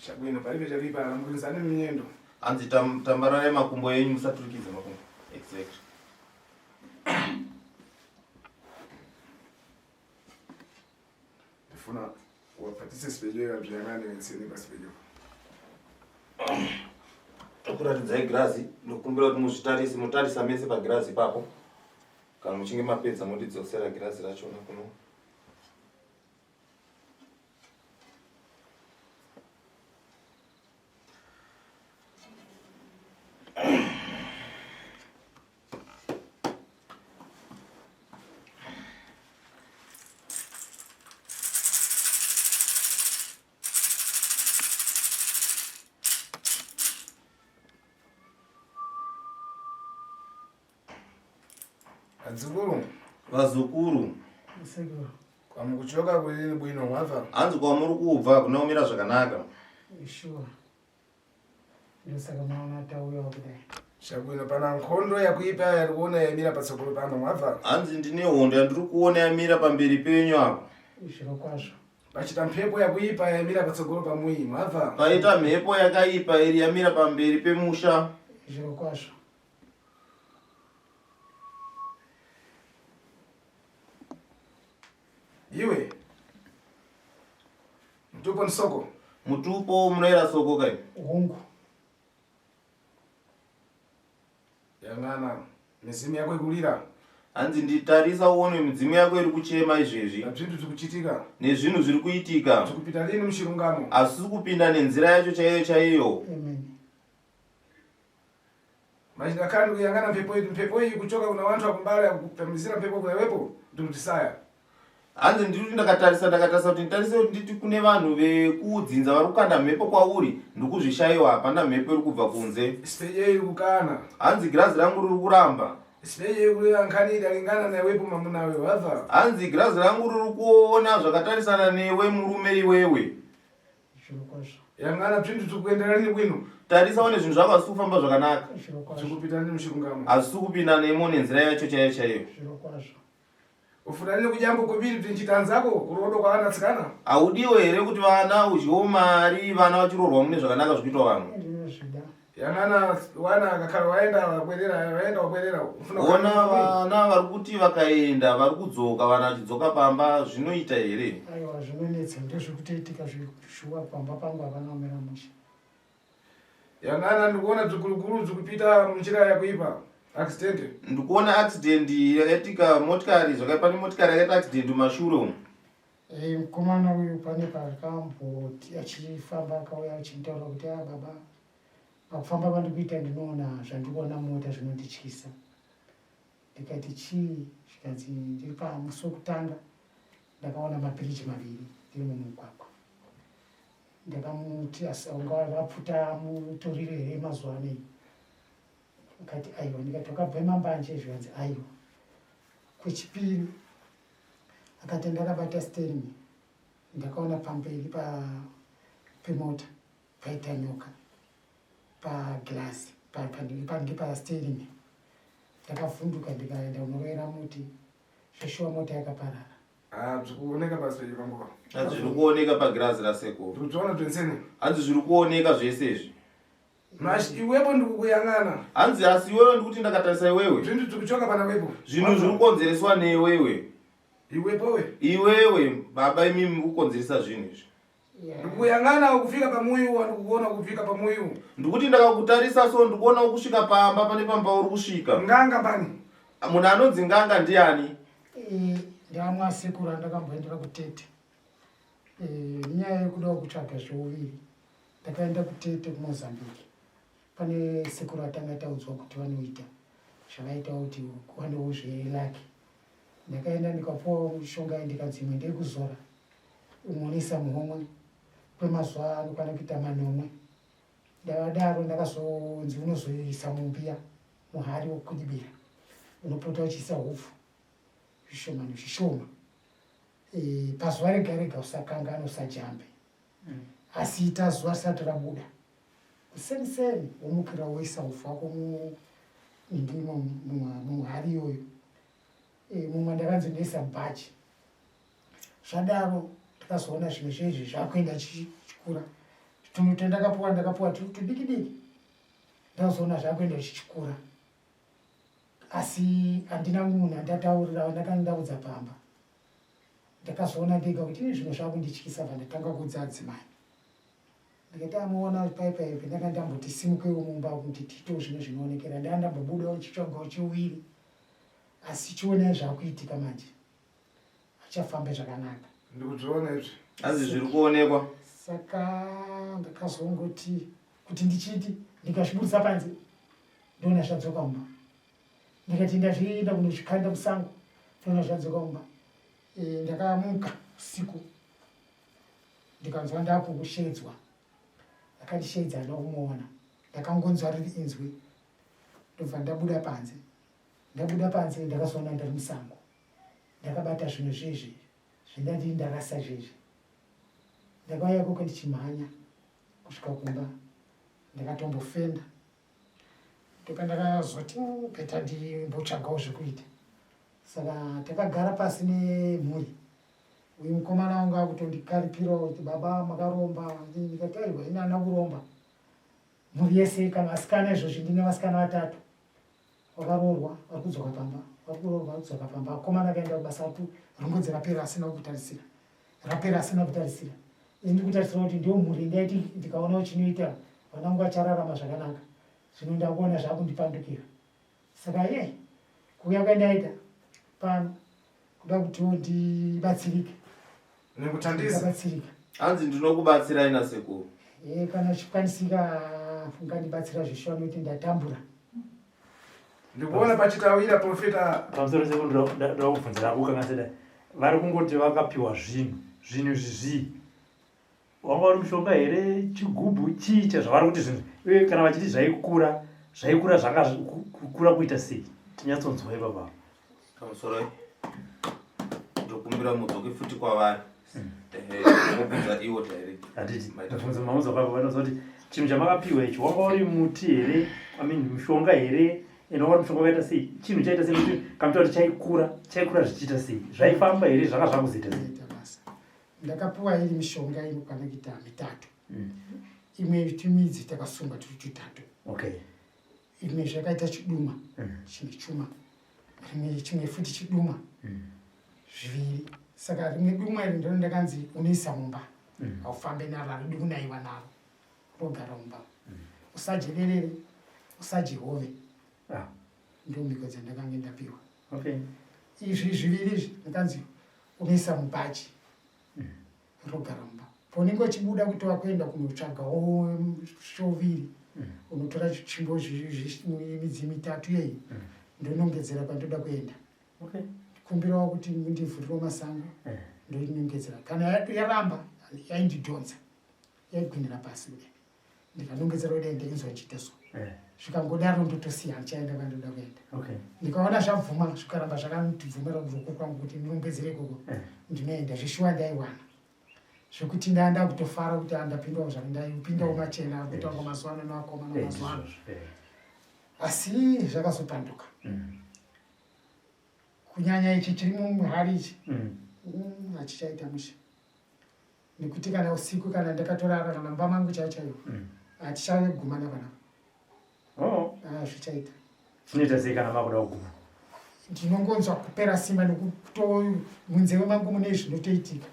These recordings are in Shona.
Shabwino palibe chalipa alambukirizane mnyendo. Anzi tambarare makumbo yenyu musaturikize makumbo. Exactly. Ndifuna wapatise sipejo ya bjangane nsini basipejo. Tokuratidza igrazi ndokumbira kuti muzvitarisi mutarisa mese pagrazi papo. Kana muchinge mapedza mutidzosera grazi rachona kuno. Adzukuru. Vazukuru. Seguro. Kwamukuchoka kwelini bwino mwava. Anzi kwamuri kubva kunomira zvakanaka. Sure. Ndosaka maona tauya kudai. Shabwino pana nkhondo yakuipa yarikuona yamira patsogolo pano mwava. Anzi ndine hondo yandiri kuona yamira pamberi penyu apo. Zviro kwazvo. Pachita mhepo yakuipa yamira patsogolo pamui mwava. Paita mhepo yakaipa iri yamira pamberi pemusha. Zviro kwazvo. Iwe. Mutupo nsoko. Mutupo munoera soko kai. Hongu. Yangana mizimu yako ikulira. Anzi nditarisa uone midzimu yako iri kuchema izvezvi. Zvintu zvikuchitika. Nezvinhu zviri kuitika. Tikupita lini muchirungamo? Asisi kupinda nenzira yacho chaiyo. Amen. Machida kandi kuyangana mpepo iyi kuchoka kuna vantu akumbala kupamizira mpepo kuyawepo ndikutisaya. Anzi ndiri ndakatarisa kuti nditarise kuti nditi kune vanhu vekudzinza vari kukanda mhepo kwauri ndikuzvishayiwa hapana mhepo iri kubva kunze. Sipeje iri kukana. Anzi girazi rangu riri kuramba. Sipeje iri kuyankani idalingana nawepo mamunawe wava. Anzi girazi rangu riri kuona zvakatarisana newe murume iwewe. Zviro kwazvo. Yangana zvintu zvikuendera ni bwino. Tarisa one zvinhu zvakasi kufamba zvakanaka. Zviro kwazvo. Tikupita ni muchirungamo. Asisi kupinda nemo nenzira yacho chaiyo. Zviro kwazvo. Ufunani kujambo kubiri tinchitanzako kurodo kwa vana tsikana. Audiwo here kuti vana udyiwo mari vana vachirorwa mune zvakanaka zvikuitwa vanhu. Ndinozvida. Yangana wana akakhala waenda wakwerera ufuna ona vana vari kuti vakaenda vari kudzoka vana vachidzoka pamba zvinoita here. Aiwa zvinonetsa ndozvekutoitika zvishuwa pamba pangu hapana kumira musha. Yangana ndikuona zvikurukuru zvikupita munjira yakuipa. Accident. Ndikuona accident yakaitika motikari zvakaipa nemotikari yakaita accident mumashure umu. Mukomana uyu pane pakamboti achifamba akauya achitaura kuti baba pakufamba pandikuita ndinoona zvandikuona mota zvinondityisa. Ndikati chii? Zvikanzi ndiri pamusi wekutanga ndakaona mabhiriji maviri ndiri mumugwagwa. Ndakamuti unga wapfuta mutoriro here mazuva anei? Akati aiwa. Ndikati wakabva mambanje? Zvikanzi aiwa. Kwechipiri akati ndakabata steering ndakaona pamberi pemota paita nyoka paglass pange pasteering. Ndakavhunduka ndikaenda kunorwera muti zveshuwa mota yakaparara. Zvikuoneka pasi pechipanguva. Zviri kuoneka pagirazi rasekuru. Tikuona twensene. Anzi zviri kuoneka zvese izvi. Mashi iwepo ndikukuyangana. Anzi asi iwewe ndikuti ndakatarisa iwewe. Zvintu zvikuchoka pana wepo. Zvinhu zviri kukonzereswa neiwewe. Iwepowe. Iwewe baba imimi muri kukonzeresa zvinhu izvi. Ndikuyangana kufika pamuyu ndikukuona kufika pamuyu. Ndikuti ndakakutarisa so ndikuona kusvika pamba pane pamba uri kusvika. Nganga pani? Munhu anonzi nganga ndiani? Ndamwasekuru andakamboendera kutete. Nyaya yekuda kutsvaga zvouviri ndakaenda kutete kuMozambique. Pane sekuru atanga taudzwa kuti vanoita zvavaita kuti vanewo zvelaki. Ndakaenda ndikapuwa mushonga ndikadzimwe ndiri kuzora umonesa muhomwe kwemazuva anokwana kuita manomwe. Ndavadaro ndakazonzi unozoisa mumbiya muhari wokudibira unopota uchiisa hupfu zvishoma nezvishoma. Pazuva rega rega usakangana usajambe. Asi ita zuva risati rabuda seniseni womukira woisa hupfu hwako muhari iyoyo. Mumwe ndakanzonesa bhachi. Zvadaro ndakazoona zvimwe zvezvi zvakuenda chichikura ndakapuwa tudiki ndazoona zvakuenda zvichikura asi handina munhu andataurira ndakandaudza pamba ndakazoona ndega kuti zvimwe zvakundityisa ndatanga kuudza adzimai ndikati amuona paipaipi ndakandamboti simukewo mumba kuti tiitewo zvimwe zvinoonekera ndandambobudawo chichongawo chiwiri asi chionai zvakuitika manje achafambe zvakanaka ndikuzviona izvi asi zviri kuonekwa saka ndakazongoti kuti ndichiti ndikazvibudisa panze ndoona zvadzoka mumba ndikati ndazvienda kunozvikanda musango ndoona zvadzoka mumba ndakamuka usiku ndikanzwa ndakushedzwa ndakandishedza ndakumuona ndakangonzwa riri inzwi ndobva ndabuda panze ndakazoona ndari musango ndakabata zvinhu zvezvi zvindandii ndarasa zvezvi ndakauya koko ndichimhanya kusvika kumba ndakatombofenda ndokandakazoti peta ndimbotsvagawo zvekuita saka takagara pasi nemhuri uyu mukomana wangu akutondikaripirawo kuti baba makaromba ndikati aiwa ina ana kuromba mhuri yese kana vasikana izvozvi ndine vasikana 3 vakaroorwa vari kudzoka pamba akomana akaenda kubasa atu rongodzi rapera asina kutarisira ini ndikutarisira kuti ndio mhuri ndaiti ndikaonawo chinoita vanangu vachararama zvakanaka zvino ndakuona zvakundipandukira saka kuuya kwandaita pano kuda kutiwo ndibatsirike nekutandisa hanzi ndinokubatsirai nasekuru kana chikwanisika ungandibatsira zvishoma kuti ndatambura ndikuona pachitawira profeta pamusoro sekuru ndakubvunzira ukangaseda vari kungoti vakapiwa zvinhu zvizvii wanga uri mushonga here chigubhu chiita zvavari kuti zvinhu uye kana vachiti zvaikura zvanga kukura kuita sei tinyatsonzwa ipapa pamusoro ndokumbira mudzoke futi kwavari obvunza iwo direct handiti mabvunzo papa vanoziva kuti chinhu chamakapiwa ichi wanga uri muti here mushonga here inowa mushonga wakaita sei chinhu chaita sei kuti kamuta kuti chaikura zvichiita sei zvaifamba here zvanga zvakuzoita sei ndakapuwa iri mishonga inokwana kuita 3 imwe timidzi takasunga tiri 3 imwe zvakaita chiduma chimwe chuma chimwe futi chiduma 2 saka rimwe duma iri ndiro ndakanzi unoisa mumba haufambe naro ridi kunaiwa naro rogara mumba usajererere usajehove ndo mhiko dzandakanga ndapiwa izvi 2 izvi ndakanzi unoisa mubhaji rogara mumba ponenge uchibuda kuti wakuenda kunotsvagawo shoviri unotora chimbo midzi 3 yeyi ndonongedzera kwandoda kuenda kumbirawo kuti ndivhuriro masango ndonongedzera kana yaramba yaindidhonza yaigwinira pasi ndikanongedzera kuti ndainzwa nchita so zvikangodaro ndotosiya ndichaenda kwandoda kuenda ndikaona zvabvuma zvikaramba zvakandibvumira kuruoko kwangu kuti ndinongedzere ikoko ndinoenda zvishuwa ndaiwana zvekuti ndanda kutofara kuti andapindawo zvakandaipindawo machena kuitanga mazuva ano nevakomana mazuva ano asi zvakazopanduka kunyanya ichi chiri muhari ichi hachichaita musha nekuti kana usiku kana ndakatorara kana mumba mangu chaichaiwo hatichagumana panapa zvichaita chinoita sei kana makuda kuguma ndinongonzwa kupera simba nekuto munzeve mangu mune zvinotoitika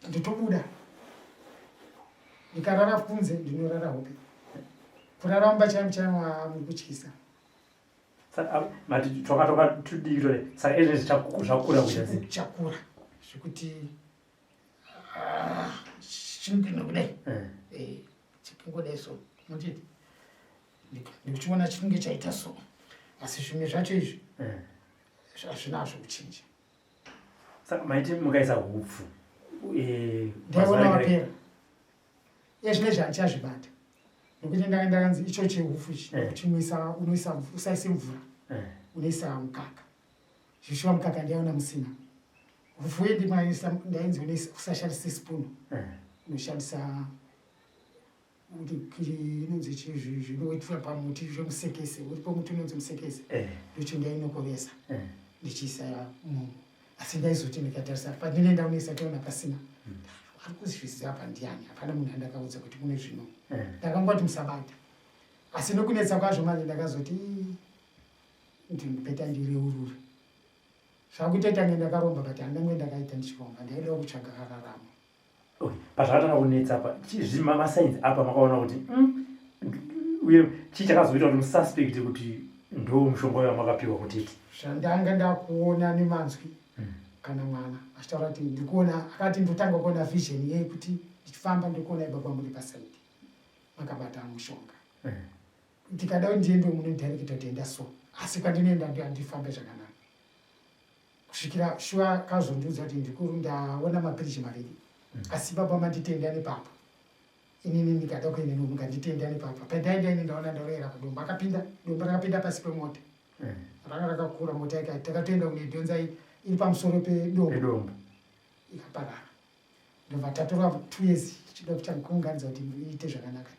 nditobuda ndikarara kunze ndinorara hope kurara mumba chaimo mukutyisa mati twakatoka tudikitore saka izvi zvakura kuita sei chakura zvekuti chinogona kudai chikingodai so notiti ndikuchiona chinenge chaita so asi zvimwe zvacho izvi hazvinazvo kuchinja saka maiti mukaisa hupfu ndaiona wapera ezvine zvandichazvibata nokuti ndakanzi icho chehupfu ichi usaise mvura unoisa mukaka zvishuwa mukaka ndaiona musina hupfu wedu ndainzi usashandisa spunu unoshandisa inonzi zvinoitwa pamuti zvemusekese uripo muti unonzi musekese ndocho ndainokoresa ndichiisa munhu asi ndaizoti ndikatarisa pandinenda unoisa toona pasina ari kuzvisiya apa ndiani hapana munhu andakaudza kuti kune zvino ndakangoti musabata asi nokunetsa kwazvo manje ndakazoti ndipeta ndireurure zvakutoita ngendakaromba but handamwe ndakaita ndichiromba ndaida kutsvaga kararama pazvakatanga kunetsa apa masainzi apa makaona kuti uye chii chakazoita kuti mususpect kuti ndo mushonga uyo wamakapiwa kutiti zvandanga ndakuona nemanzwi kana mwana achitaura kuti ndikuona akati ndotanga kuona vision yei kuti ndichifamba ndikuona ibaba muri pasaidi makabata mushonga ndikada kuti ndiende munodirekita kuti enda so asi kwandinoenda ndifambe zvakanaka kusvikira shuwa kazondiudza kuti ndikuru ndaona mapirichi maviri asi baba manditenda nepapa inini ndikada kuenda nomuka nditenda nepapa pandaenda ini ndaona ndorera padombo dombo rakapinda pasi pemota ranga rakakura mota ikaiti takatoenda kunedhonza iri pamusoro pedombo ikaparara ndobva tatora 2 years chido kuchakuunganidza kuti iite zvakanaka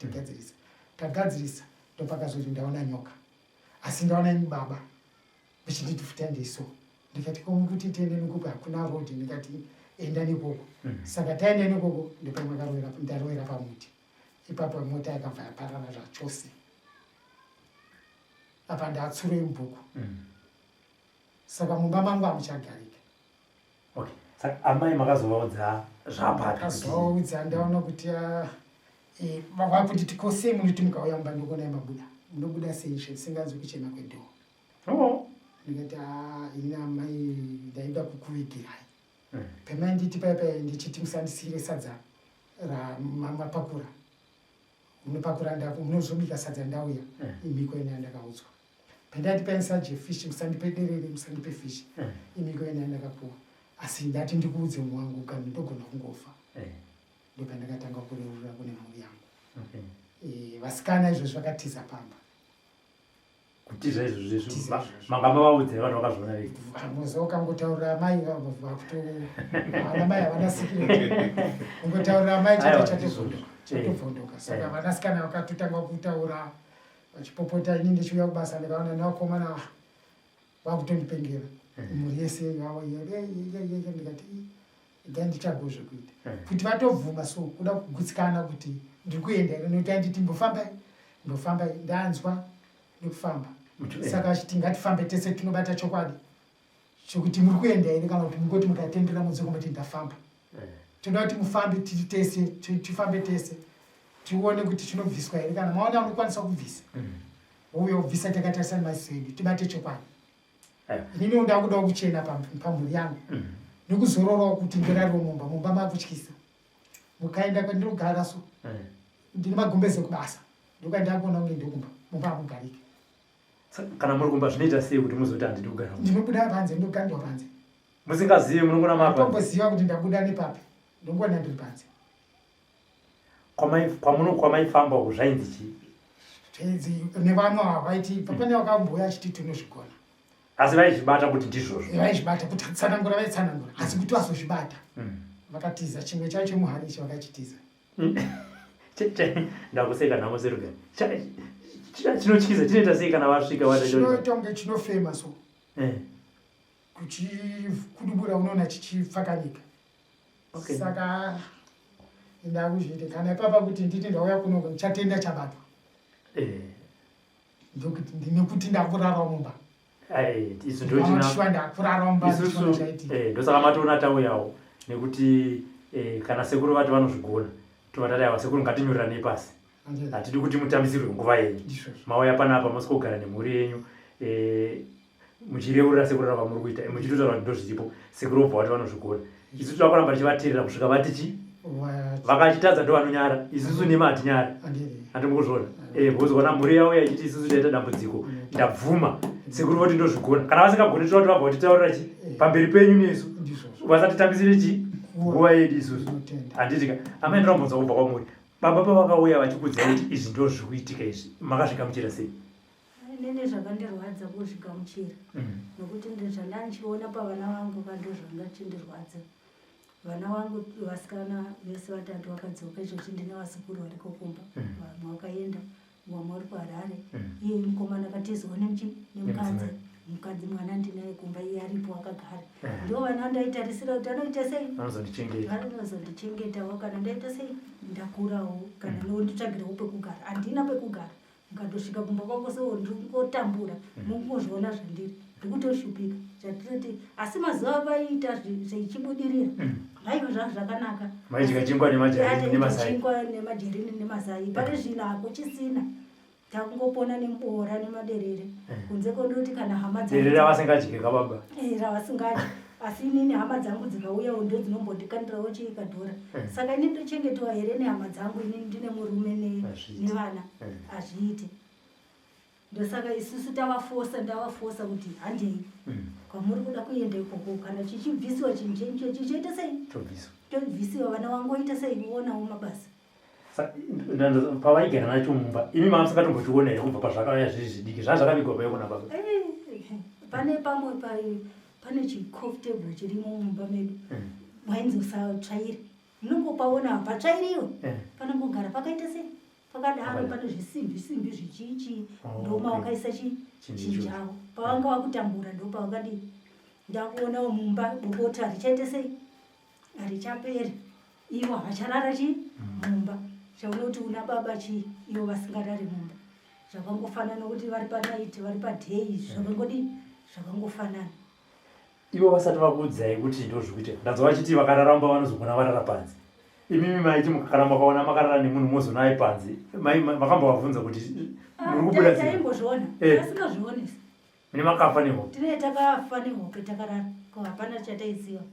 tagadzirisa ndopakazoti ndaona nyoka asi ndaona ini baba vichinditi futa ndiso ndikati kuti tiende nekupa hakuna road ndikati enda nekoko saka taenda nekoko ndarowera pamuti ipapo mota yakabva yaparara zvachose apa ndatsuro yemubhuku saka mumba mangu hamuchagarika saka amai makazovaudza zvapakazovaudza ndaona kuti vakunditi kosei munoti mukauya mumba ndokonai mabuda munobuda sei zvisinganzi kuchena kwedhoho ndikati ina amai ndaida kukuvigirai pemainditi paipai ndichiti musandisire sadza ramapakura munopakura munozobika sadza ndauya imiko ine yandakaudzwa pendaiti paisaje fish musandipe derere musandipe fish imiko ine yandakapuwa asi ndati ndikuudze mumwe wangu kana ndogona kungofa ndopandakatanga kureurura kune mhuri yangu vasikana izvozvo vakatiza pamba kutiza izvozvo manga mavaudze vanhu vakazviona veki muzo ukangotaurira amai ana mai havana sikire ungotaurira amai chatovhondoka saka vanasikana vakatotanga kutaura vachipopota ini ndichiuya kubasa ndikaona nevakomana vakutondipengera mhuri yese yavo ndikati igai ndichago zvekuita kuti vatovhuma so kuda kugutsikana kuti ndiri kuenda nokuti anditi ndofambai ndanzwa nekufamba saka achiti ngatifambe tese tinobata chokwadi chokuti muri kuenda here kana kuti mungoti mukatendera mudzoko muti ndafamba toda kuti mufambe tiri tese tifambe tese tione kuti chinobviswa here kana maona unokwanisa kubvisa uyo ubvisa takatarisana mazisedu tibate chokwadi inini nda kuda kuchena pamhuri yangu nekuzororawo kuti ndirariwo mumba makutyisa mukaenda kwandinogara so ndine magumbeze kubasa ndokaenda kuona kunge ndokumba mumba hamugariki kana muri kumba zvinoita sei kuti muzoti handidi kugara ndinobuda panze ndogandwa panze musingazivi munongona matomboziva kuti ndabuda nepapi ndongona ndiri panze kwamaifamba uku zvainzi chii nevamwe vaiti papane vakambouya achiti tinozvigona asi vaizvibata kuti ndizvozvo vaizvibata kuti tsanangura vaitsanangura asi kuti vazozvibata vakatiza chimwe chacho muhari ichi vakachitiza ndakuseka nhamo seruga chinotyisa chinoita sei kana vasvika chinoita kunge chinofema so kuchikudubura unoona chichipfakanika saka ndakuzviita kana ipapa kuti nditi ndauya kunoko ndichatenda chabatwa ndokuti ndinekuti ndakurarawo mumba ndakurarawo mumba ndosaka matoona tauyawo nekuti kana sekuru vati vanozvigona tovatadaiwa sekuru ngatinyorerane pasi hatidi kuti mutambisirwe nguva yenyu mauya panapa masikogara nemhuri yenyu muchireurira sekuru rava muri kuita muchitotaura kuti ndozviripo sekuru obva vati vanozvigona isusu tavakuramba tichivateerera kusvika vatichi vakachitadza ndo vanonyara isusu nemi hatinyara handimukuzviona bozwana mhuri yavo yachiti isusu taita dambudziko ndabvuma sekuru voti ndozvigona kana vasingagoni tova kuti vabva kutitaurira chi pamberi penyu nesu vasatitambisire chi nguva yedu isusu handitika amai ndirambonza kubva kwamuri baba pavakauya vachikudzai kuti izvi ndo zvikuitika izvi makazvikamuchira sei nene zvakandirwadza kuzvikamuchira nokuti ndezvandanchiona pavana vangu kandozvangachindirwadza vana vangu vasikana vese vatatu vakadzoka izvozvi ndine vasikuru variko kumba vamwe vakaenda vamwe vari kuharare iye mukomana akatiziwa nemukadzi mukadzi mwana ndinaye kumba iye aripo akagara ndo vana ndaitarisira kuti anoita sei vanozondichengetawo kana ndaita sei ndakurawo kana nonditsvagirawo pekugara handina pekugara mukatosvika kumba kwako sewo ndingotambura mungozviona zvandiri ndikutoshupika zvatirati asi mazuva vaiita zvichibudirira vaiva zvavo zvakanaka chingwa nemajerini nemasai pane zvino hakuchisina takungopona nemboora nemaderere kunze kondoti kana hama ravasingajike kababa ravasingadyi asi inini hama dzangu dzikauyawo ndo dzinombondikandirawo chiikadhora saka ini ndochengetiwa here nehama dzangu inini ndine murume nevana hazviiti ndosaka isusu ndavafosa kuti handei kwamuri kuda kuenda ikoko kana chichibvisiwa chinhu chenicho chichoita sei tobvisiwa vana vangoita sei kuonawo mabasa pavaigara nacho mumba imi mamusingatombotioona here kubva pazvakauya zvizvi zvidiki zvazvakavigwa paikona baba pane pamwe pane chicomfortable chirimo mumba medu mwainzosatsvairi munongopaona hapatsvairiwo panongogara pakaita sei pakadaro pane zvisimbi zvichichi ndoma wakaisa chichavo pavanga vakutambura ndopavakadii ndakuonawo mumba bokoti harichaite sei harichaperi iwo havacharara mumba chaunoti una baba iwo vasingarari mumba zvakangofanana nokuti vari panaiti vari padheyi zvakangodii zvakangofanana ivo vasati vakuudzai kuti ndozvikuita ndanzwa vachiti vakararamba vanozogona varara panze imimi maiti mukakara makaona makarara nemunhu mozonai panze makambovabvunza kuti muri kubuda taimbozviona asingazvionesi mune makafa nehope tine takafa nehope takarara ko hapana chataiziva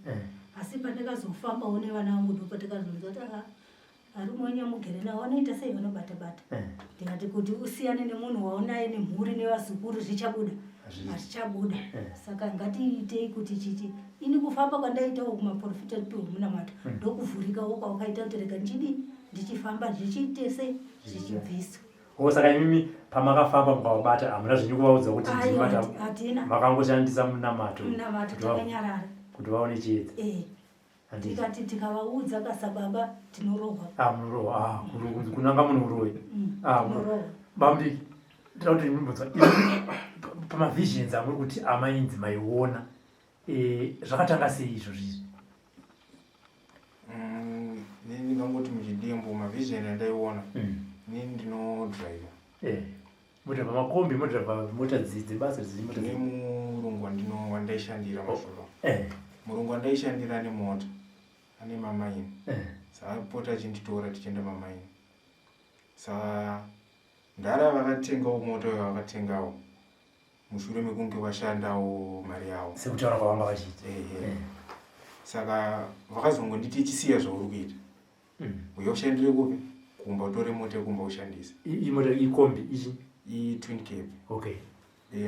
asi pandakazofambawo nevana vangu ndopatakazonza kuti arimonyamugere navo vanoita sei vanobata-bata ndingati kuti usiyane nemunhu waonaye nemhuri nevazukuru zvichabuda hazvichabuda saka ngatiitei kuti chichi ini kufamba kwandaitawo kumaprofita pemunamato ndokuvhurikawo kwawakaita kuti rega ndichifamba zvichiite sei zvichibviswa saka imimi pamakafamba mukavabata hamuna zvinyukuvaudza kuti hatina makangoshandisa munamato takanyarara kuti vaone chiedza tikati tikavaudza kasababa tinorohwa munorohwa kunanga munorohwe bamudiki ndira kuti ndimbudza pamavisions amuri kuti amainzi maiona zvakatanga sei izvo zvizvi ndingangoti muchidimbo mavision andaiona ini ndinodriva mota pamakombi modriva mota dzebasa ne murungu wandaishandira masoro murungu wandaishandira nemota ane mamaini saka pota achinditora tichienda mamaini saka ndara vakatengawo moto iyo vakatengawo mushure mekunge vashandawo mari yavo sekutaura kwavanga vachiita saka vakazongonditi chisiya zvauri kuita uya ushandire kupi kumba utore mota yekumba ushandisa imota ikombi ichi itwin cab okay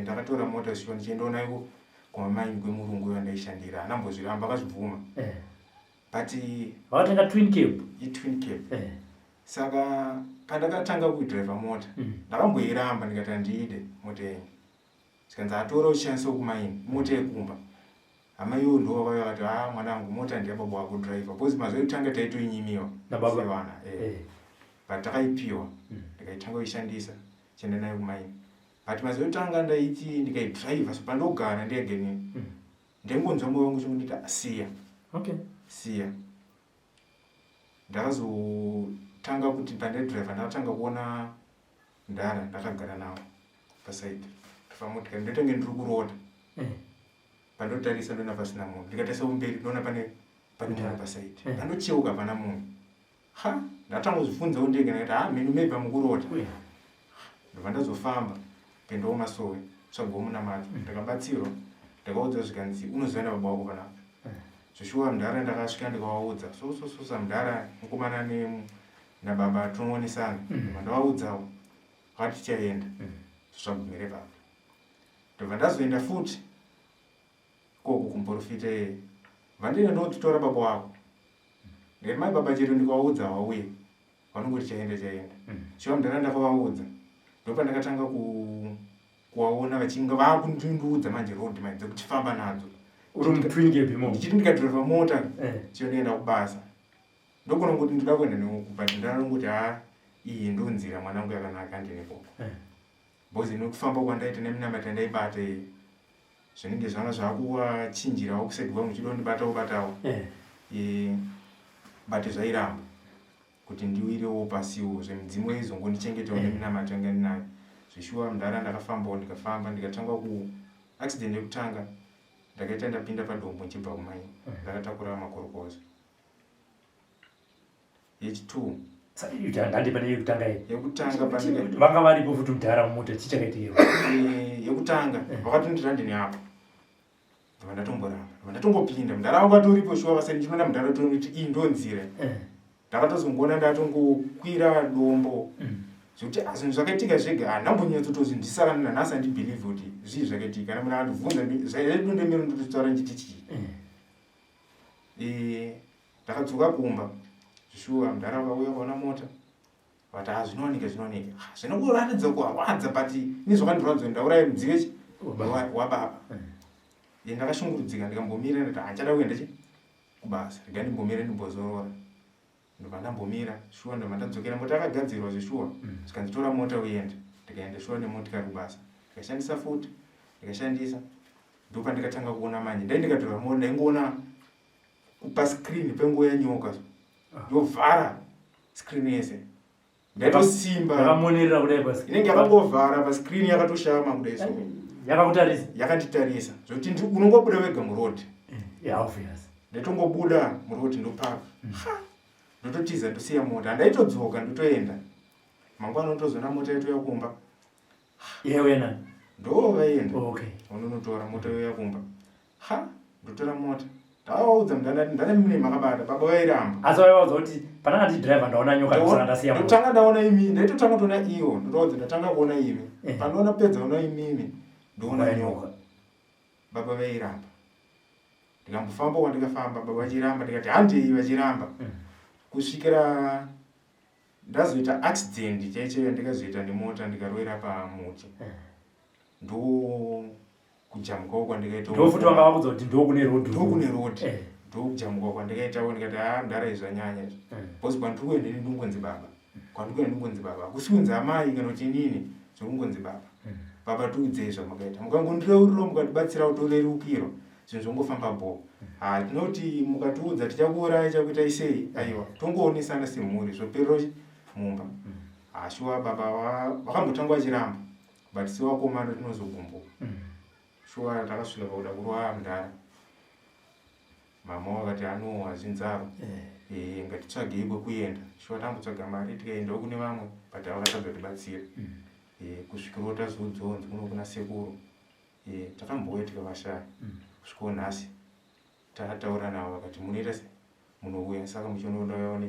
ndakatora mota sio ndichiendawo nayo kumamaini kwemurungu uyo andaishandira anambozviramba akazvibvuma but vakatenga twin cab itwin cab saka pandakatanga kudriva mota ndakamboiramba ndikati handiide mota yenyu sikanzi atora uchishandisa kumaini mota yekumba hama iwo ndo vakati mwanangu mota ndiyababa wako driver bcause mazuva ekutanga taitoinyimiwa sevana but takaipiwa ndikaitanga kuishandisa chienda nayo kumaini but mazuva ekutanga ndaiti ndikaidriva so pandogara ndegenini ndengonzwa moyo wangu chikundita siya ndakazotanga kuti pandaidriva ndakatanga kuona ndara ndakagara nawo pasaidi pamotikari ndotange ndiri kurota pandotarisa ndona pasina munhu ndikatarisa kumberi ndinoona pane munhu pasaidi pandocheuka pana munhu ndatanga kuzvibvunzawo ndege ndakati minu mebva mukurota ndobva ndazofamba pendawo masowe tsvagawo munamato ndakabatsirwa ndakaudza zvikanzi unoziva nababa wako panapa zvoshuwa mudhara ndakasvika ndikavaudza sosa mudhara mukomana nababa tinoonesana ndavaudzawo vakati tichaenda zvabvumire baba ndobva ndazoenda futi koko kumprofite vandine ndotitora baba wako ndikati mai baba chedu ndikavaudza wauye vanongoti chaenda shuwa mudhara ndakavaudza ndopa ndakatanga kuvaona vachinga vakundiudza manje road manje dzekuti famba nadzo ndichiti ndikadriva mota chiondienda kubasa ndogona kuti ndida kuenda neuku but ndanongoti iyi ndonzira mwanangu yakanaka ndinekoko bcause nokufamba kwandaita neminamata ndaibata zvinenge zvanga zvakuwachinjirawo kuseti kwangu chidondibatawo bati zvairamba kuti ndiwirewo pasiwo zvemudzimu izongondichengetao neminamato yanga ndinayo. Zvishuwa mudhara ndakafambawo ndikafamba ndikatanga accident yekutanga ndakaita ndapinda padombo nchibva kumaini ndakatakura makorokoza. Yechi2 yekutanga vanga varipo futi mudhara mumota chichakaitikewo yekutanga vakatondira ndini apo ndatomboramba ndatongopinda mudhara wangu atoripo shuwa vasati ndinoona mudhara tonoti iyi ndo nzira ndakatozongoona ndatongokwira dombo zvokuti zvinhu zvakaitika zvega ndambonyatsotozi ndisara nanhasi handibhilieve kuti zvii zvakaitika namuna andibvunza zvaidondemiro ndototaura nditi chii. Ndakadzoka kumba zvishuwa mudhara wakauya kaona mota vati zvinooneka zvinokuratidza kurwadza but ini zvakandirwadza ndauraya mudziwe wababa. Ndakashungurudzika ndikambomira ndati hanchada kuenda kubasa rega ndimbomira ndimbozorora ndobva ndambomira shuwa ndobva ndadzokera mota yakagadzirwa zvishuwa zvikanditora mota uenda ndikaenda shuwa nemotikari kubasa ndikashandisa futi ndikashandisa ndopa ndikatanga kuona manje ndai ndikatora mota ndaingoona paskrini penguva yanyoka yovhara skrini yese ndaitosimba yakamonerera kudai basi inenge yakangovhara paskrini yakatoshama kudai so yakakutarisa yakanditarisa zvokuti unongobuda wega murodi obvious ndaitongobuda murodi ndopaka ndototiza ndosiya mota handaitodzoka ndotoenda mangwana ndotozoona mota yetu yakumba yewena ndovaenda okay unonotora mota yo yakumba ndotora mota ndaudza ndane mine makabata baba vairamba asi waivaudza kuti pananga tichidhiraivha ndaona nyoka ndosaka ndasiya mota ndotanga ndaona imi ndaitotanga kuona iyo ndotaudza ndatanga kuona imi pandoona pedza kuona imimi ndoona nyoka baba vairamba ndikambofamba wandikafamba baba vachiramba ndikati handei vachiramba kusvikira ndazoita accident chaicho yandikazoita nemota ndikarwera pamuti ndo kujamukawo kwandikaita ndofuti vanga vakudza kuti ndokune rodi ndokujamukawo kwandikaitawo ndikati mudhara izvanyanya bhosi kwandiri kuenda ndingonzi baba kusikunzi amai kana kuti inini zvokungonzi baba tiudzei zvamakaita mukangondireuriro mukatibatsira kutorerukirwa zvinhu zvongofamba bho tinoti mukatiudza tichakuurai chakuita isei aiwa tongoonesana semhuri zvoperero mumba shuwa baba vakambotanga vachiramba but sewakomana tinozogumbuka shuwa takasvika pakuda kurwa mudhara mama wakati hazvinzaro ngatitsvagei kwekuenda shuwa tambotsvaga mari tikaendawo kune vamwe but havakatadza kutibatsira kusvikirawo tazodzonzi kuno kuna sekuru takambouya tikavashaya kusvikawo nhasi takataura navo vakati munoita sei munouya saka muchinodawo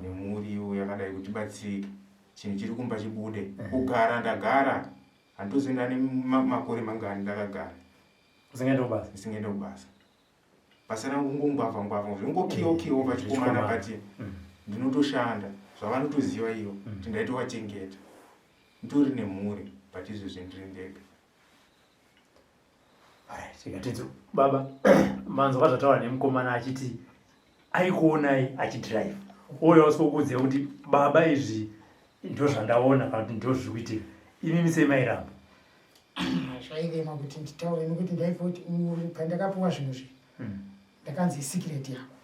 nemuriwo yakadai kutibatsirike chinhu chiri kumba chibude kugara ndagara handizoenda nemakore mangani ndakagara isingaenda kubasa basa rangu ngongwavha zvingokiwo pachikomana pati ndinotoshanda zvavanotoziva iyo kuti ndaitowachengeta nditori nemhuri but izvezvi ndiri ndega. Tikatidzo baba manzwa zvataura nemukomana achiti aikuonai achidhiraivha uye wasikukuudza kuti baba izvi ndozvandaona kana kuti ndozvikuitika imimi semairamba zvairema kuti nditaure nekuti ndaifa kuti pandakapuwa zvinhu zvi ndakanzi isikireti yako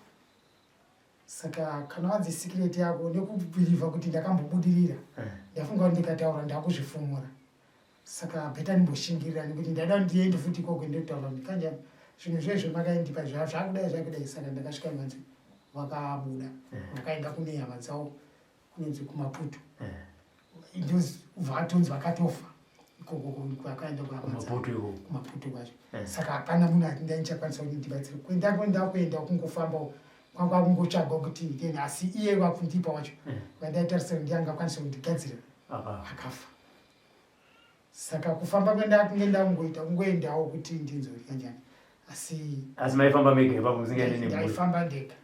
saka kana wanzi isikireti yako nekubhirivha kuti ndakambobudirira ndafunga kuti ndikataura ndakuzvifumura saka bheta ndimboshingirira nekuti ndada ndiende futi ikoko ndotaura ndikanja zvinhu zvezvo makaindipa zvakudai saka ndakasvika manzi wakabuda wakaenda kune hama dzavo kunonzi kumaputo vatonzi vakatofa ikoko kwakaenda kumaputo kwacho saka hapana munhu ati ndaichakwanisa kuti ndibatsire kuenda kungofamba kwanga kungotsvagwa kuti asi iye wakundipa wacho vandaitarisa kuti ndiangakwanisa kundigadzira akafa saka kufamba kwenda kungoendawo kuti ndinzorya njani asi maifamba mega ipapo musingaende ndaifamba ndega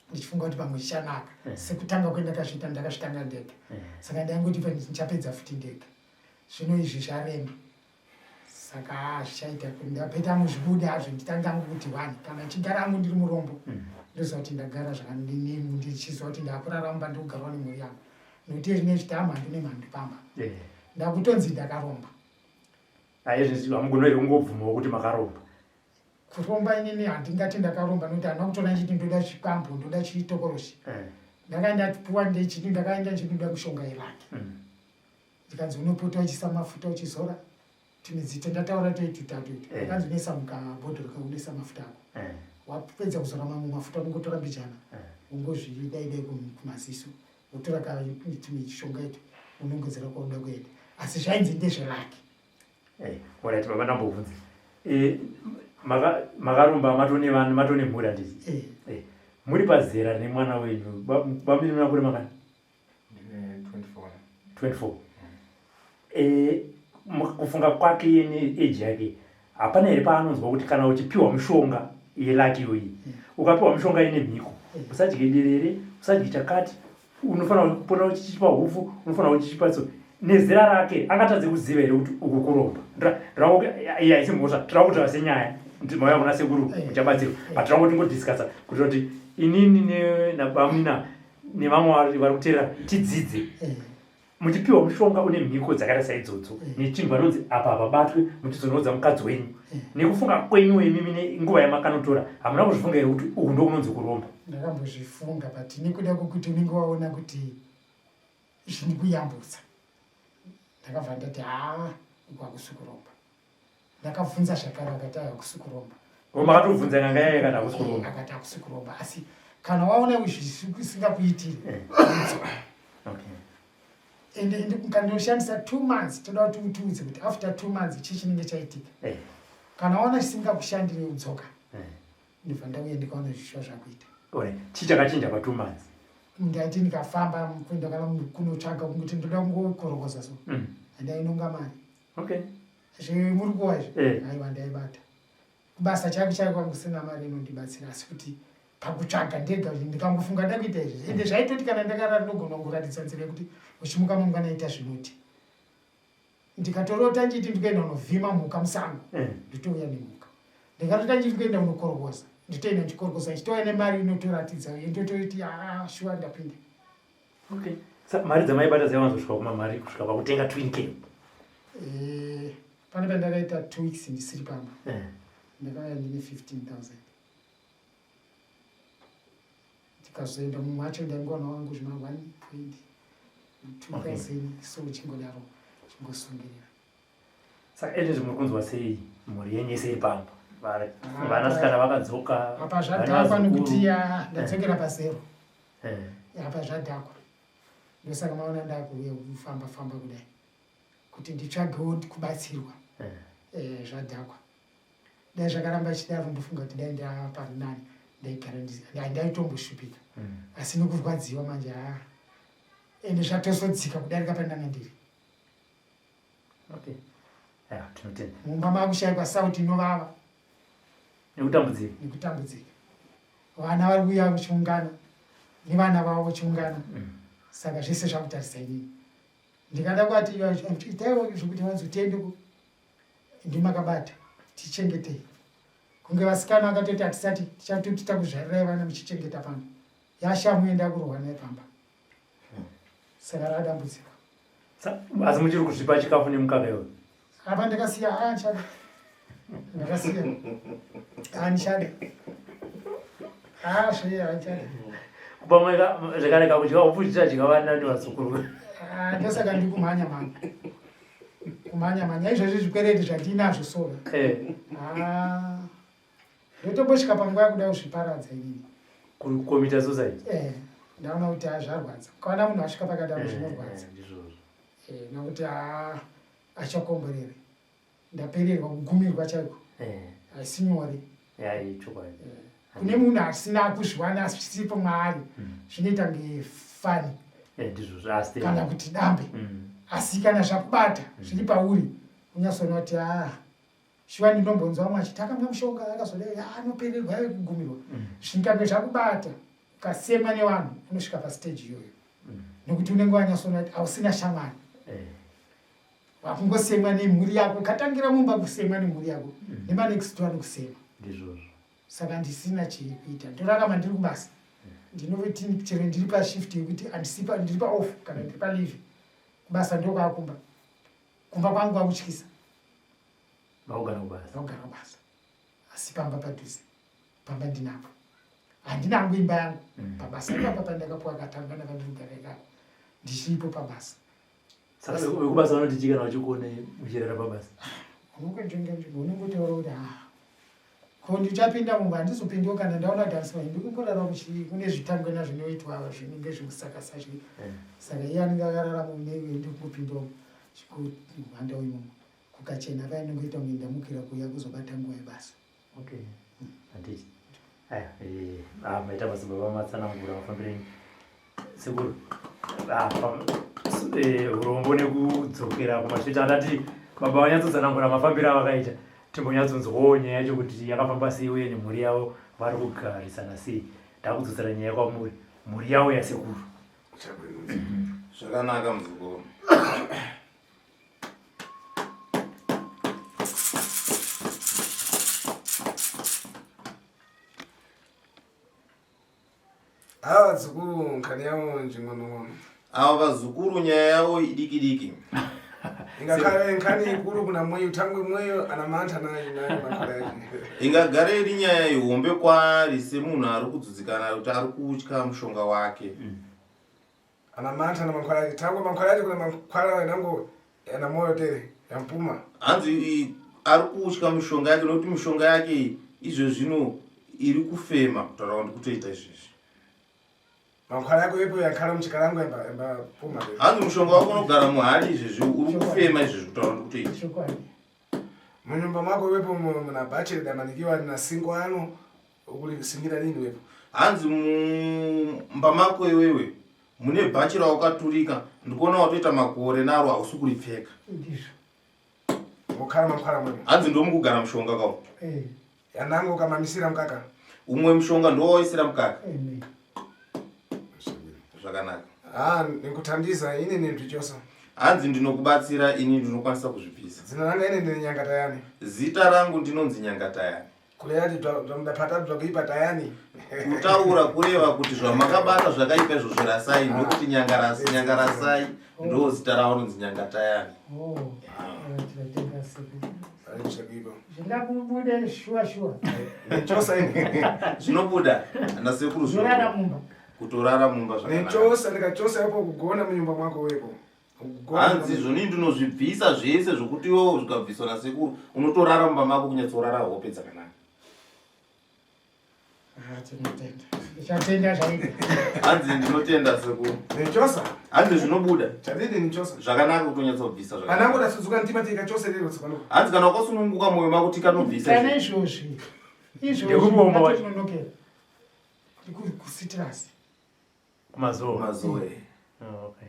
ndichifunga kuti pamwe chichanaka sekutanga kwenda kazvita ndakazvitanga ndega saka ndaingoti ndichapedza futi ndega zvino izvi zvarema saka zvichaita kuti ndapeta muzvibude hazvo nditangangu kuti wani kana chigara angu ndiri murombo ndoziva kuti ndagara zvakanemu ndichiziva kuti ndakuraramba ndikugarawo nemhuri yangu nokuti zvine chitama handine mhando pamba ndakutonzi ndakaromba Aizvi amugonoiri kungobvumawo kuti makaromba. Kuromba inini handingati ndakaromba nokuti handina kutoona chiti ndoda chikwambo ndoda chitokoroshi. Ndakaenda puwa ndechiti ndakaenda ndinoda mushonga yeraki. Ndikanzi unopota uchisa mafuta uchizora. Timidzite ndataura tutatu. Ndikanzi unoisa mukabhodhoro kaunisa mafuta ako. Wapedza kuzora mamwe mafuta ungotora mbijana. Ungozvidaidai kumaziso. Wotora kamishonga itu unongedzera kwauda kuenda. Asi zvainzi ndezveraki. Alright, baba ndambobvunza. Makaromba matone vanhu matone mhuri handiti. Muri pazera nemwana wenyu. Bamiri munakure makani? 24. Kufunga kwake age yake hapana here paanonzwa kuti kana uchipiwa mushonga yelaki yoyi ukapiwa mushonga ine mhiko usadye derere usadye chakati unofanira kupona uchichipa hufu unofanira uchichipa so nezera rake angatadze kuziva here kuti ukukuromba haisimbosva tirakutora senyaya mauya kuna sekuru muchabatsirwa but tirango tingodiscasa kuti inini nabamina nevamwe vari kuteera tidzidze muchipiwa mushonga une mhiko dzakaita saidzodzo nechinhu vanonzi apa pabatwe muchizonodza mukadzi wenyu nekufunga kwenyu imimi nenguva yamakanotora hamuna kuzvifunga here kuti uku ndokunonzi kuromba? Ndakambozvifunga but nekuda kwokuti unenge waona kuti zviri kuyambutsa ndakabva ndati uku hakusi kuromba. Ndakabvunza zvakare akati hakusi kuromba. Makatobvunza nyanga yaye akati hakusi kuromba? Akati hakusi kuromba asi kana waona zvisingakuitiri ende kandoshandisa 2 months toda kuti utiudze kuti after 2 months chii chinenge chaitika. Kana waona chisingakushandire udzoka ndibva ndauya ndikaona zvishuwa zvakuita. Chii chakachinja pa2 months? Ndati ndikafamba kuenda kana kunotsvaga kuti ndoda kungokorokoza so handainonga mari zvemuri kuwa izvi aiwa ndaibata kubasa chake chake kwangu sina mari inondibatsira asi kuti pakutsvaga ndega ndikangofunga ndakuita izvi ende zvaitoti kana ndakarara ndogona kungoratidza nzira yekuti uchimuka mangwana ita zvinoti ndikatorota njiti ndikuenda unovhima mhuka musango nditouya nemhuka ndikatota njiti kuenda unokorokoza nditoenda ndichikorokoza ndichitouya nemari inotoratidza ndotoiti shuwa ndapinda. Mari dzamaibata dzaiwanzosvika kumamari kusvika pakutenga twin. Pane pandakaita 2 weeks ndisiri pamba ndakauya ndine 15,000 ndikazoenda mumwe wacho ndaingowana wangu zvima 1.2,000 so chingodaro chingosungirira. Saka ende zvimuri kunzwa sei mhuri yenyu yese iri pamba vanasikana vakadzoka apa zvadhakwa nekuti ndadzokera pazero apa zvadhakwa ndosaka maona ndakuuya kufamba kudai kuti nditsvagewo kubatsirwa zvadhakwa dai zvakaramba chidaro ndofunga kuti dai ndapari nani ndaigara ndaitombosvupika asi nokurwadziwa manje ende zvatosodzika kudarika pandanga ndiri. Mumba makushayikwa sauti inovava nekutambudzika vana vari kuuya vachiungana nevana vavo vachiungana saka zvese zvakutarisa inini ndikada kuati itaiwo zvokuti vanzotendeko ndimakabata tichengetei kunge vasikana vakatoti hatisati tichatoti takuzvarirai vana muchichengeta pamba yashamuenda kurohwa naye pamba saka radambudziko. Asi muchiri kuzvipa chikafu nemukaka iwe? Apa ndakasiya nchada ndakasiya nchada nchada kupamwe zvakareka kudyiwa upfuchita chikavanani vazukuru ndosaka ndi kumhanya manya izvozvi zvikwereti zvandinazvo sora ndotombosvika panguva yakuda kuzviparadza inini kukomita society. Ndaona kuti zvarwadza ukaona munhu asvika pakadaro zvinorwadza nokuti achakomborere ndapererwa kugumirwa chaiko haisi nyore kune munhu asina kuzviwana zvisipo mwaari zvinoita ngefani kana kuti dambe asi kana zvakubata zviri pauri unyasoona kuti shuwa ndinombonzwa mumwe achiti akamwa mushonga akazodai anopererwa kugumirwa zvikange zvakubata ukasema nevanhu unosvika pasiteji iyoyo nokuti unenge wanyasoona kuti hausina shamwari wakungosemwa nemhuri yako katangira mumba kusemwa nemhuri yako nemanextwa nekusema saka ndisina chikuita ndorarama ndiri kubasa ndinoveti chero ndiri pashift yekuti ndiri paoff kana ndiri palive kubasa ndokwakumba kumba kwangu kwakutyisa Vaugara kubasa. Vaugara kubasa. Asi pamba padhuze. Pamba ndinapo. Handinangu imba yangu. Pabasa ipapo pandakapuwa katanga nakandogara ikako. Ndichipo pabasa. Saka kubasa vanoti chikana vachikuone uchirara pabasa. Unongotaura kuti ko ndichapinda mumba handizopindiwo kana ndaona kuti handisima ndikumborara kune zvitangwana zvinoitwa zvinenge zvekusakasa zvi. Saka iye anenge akarara ndikupindawo chikuhanda imomo kukachena paya nongoita kunge ndamukira kuya kuzobata nguva yebasa. Okay. Handiti. Aya, maita madzibaba matsanangura mafambireni. Sekuru. Urombo nekudzokera kumasvita andati baba vanyatsotsanangura mafambiro avakaita. Timbonyatsonzwawo nyaya yacho kuti yakafamba sei uye nemhuri yavo vari kugarisana sei. Ndakudzodzera nyaya kwamuri. Mhuri yavo yasekuru. Zvakanaka muzukuru. Ava zukuru nkani yavo njingono. Ava vazukuru nyaya yavo idiki. Ingakale nkani ikuru kuna mweyo tangwe mweyo anamanta nayo makale. Ingagare iri nyaya ihombe kwaari semunhu ari kudzudzikana kuti ari kutya mushonga wake. Anamanta na makwala tangwe makwala kuna makwala nango yana moyo tere yampuma. Hanzi ari kutya mushonga yake nokuti mushonga yake izvo zvino iri kufema kutaura kuti kutoita izvizvi. Makwala yako yepo yakhala muchikalango emba puma. Hanzi mushonga wako unogara muhali izvizvi uri kufema izvizvi kutaura kuti kutoita. Munyumba mwako wepo muna bachelor damanikiwa na singo ano ukulisingira nini wepo? Hanzi mumba mako iwewe mune bachelor wakaturika ndikuona watoita makore naro hausi kuripfeka. Mukhala makwala mwemo. Hanzi ndo mukugara mushonga kawo. Yanango kamamisira mkaka. Umwe mushonga ndo waisira mukaka. Zvakanaka. Nikutandiza ini ndinochosa. Hanzi ndinokubatsira ini ndinokwanisa kuzvipisa. Zina langa ini ndine nyanga tayani. Zita rangu ndinonzi nyanga tayani. Kuleyati zvamudapata zvakuipa tayani. Kutaura kureva kuti zvamakabata zvakaipa izvo zvirasai ndokuti nyanga rasai ndo zita ravo rinonzi nyanga tayani. Zvingakubude shua. Nichosa ini. Zvinobuda anasekuru Zorara mumba. kutorara mumba zvakanaka. Nichosa ndikachosa yapo kugona munyumba mwako wepo. Hanzi zvoni ndinozvibvisa zvese zvokuti iwewo zvikabviswa nasekuru unotorara mumba mako kunyatsorara hope dzakanaka. Chatenda zvaita. Hanzi ndinotenda sekuru. Nichosa. Hanzi zvinobuda. Chadidi nichosa. Zvakanaka kutonyatsobvisa zvakanaka. Anango dasudzuka ntima tikachosa lero tsopano. Hanzi kana wakasununguka mwoyo mako tikanobvisa. Kana izvozvi. Ndinokera. Kusitrasi. Mazoe. Okay.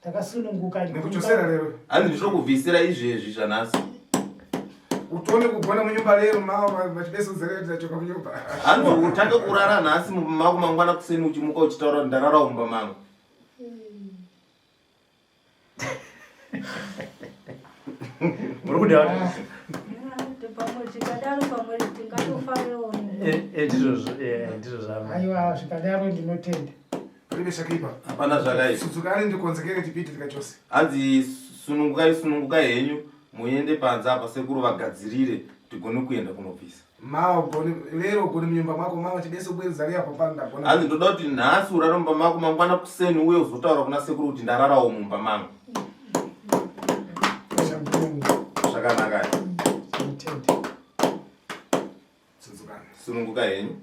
Takasununguka Nikuchosera lero. Hanzi ndinokubvisira izvezvi zvanhasi. Utone kugona munyumba lero mawa machibeso zereta choka munyumba. Hanzi utange kurara nhasi mumba mako mangwana kuseni uchimuka uchitaura kuti ndarara mumba mangu. Muri kudai. Ndizvo zvavo. Aiwa zvikadaro ndinotenda. Ribe shakipa. Hapana zvakaipa. Sudzukani ndikonzekere tipite tikachose. Hanzi sunungukai henyu muende panze apa sekuru vagadzirire tigone kuenda kunobvisa. Mawa goni lero goni munyumba mwako mawa chibeso bwezari apo panda gona. Hanzi ndoda kuti nhasi urare mumba mako mangwana kuseni uye uzotaura kuna sekuru kuti ndararawo mumba mangu. Zvakanaka. Sudzukani. Sunungukai henyu.